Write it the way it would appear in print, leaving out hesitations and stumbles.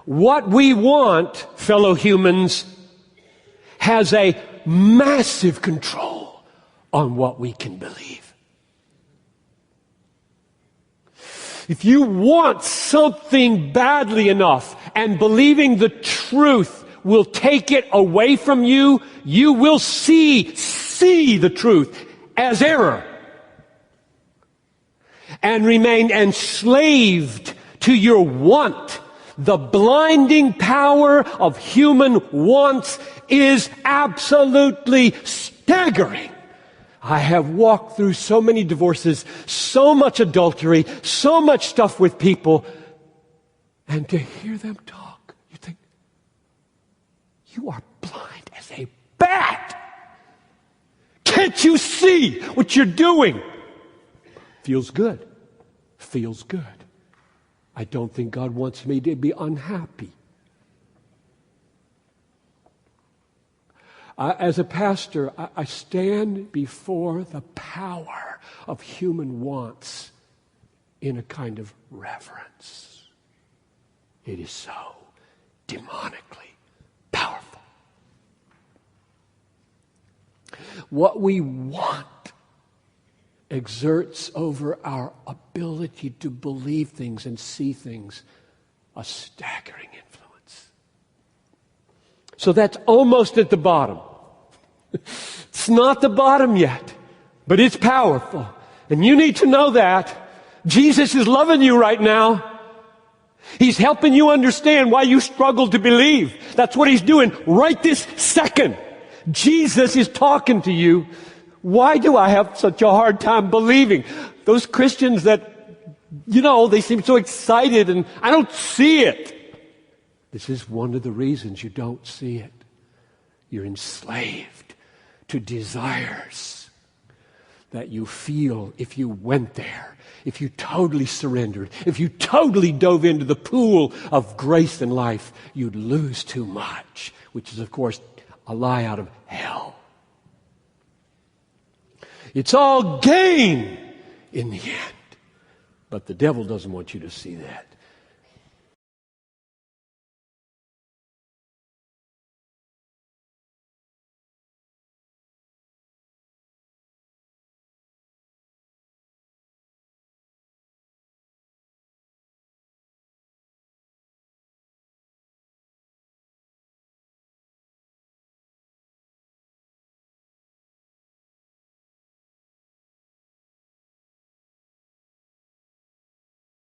What we want, fellow humans, has a massive control on what we can believe. If you want something badly enough and believing the truth will take it away from you, you will see the truth as error and remain enslaved to your want. The blinding power of human wants is absolutely staggering. I have walked through so many divorces, so much adultery, so much stuff with people, and to hear them talk, you think, you are blind as a bat. Can't you see what you're doing? Feels good. Feels good. I don't think God wants me to be unhappy. As a pastor, I stand before the power of human wants in a kind of reverence. It is so demonically powerful. What we want exerts over our ability to believe things and see things a staggering influence. So that's almost at the bottom. It's not the bottom yet, but it's powerful. And you need to know that. Jesus is loving you right now. He's helping you understand why you struggle to believe. That's what He's doing right this second. Jesus is talking to you. Why do I have such a hard time believing? Those Christians that, they seem so excited and I don't see it. This is one of the reasons you don't see it. You're enslaved to desires that you feel if you went there, if you totally surrendered, if you totally dove into the pool of grace and life, you'd lose too much, which is, of course, a lie out of hell. It's all gain in the end. But the devil doesn't want you to see that.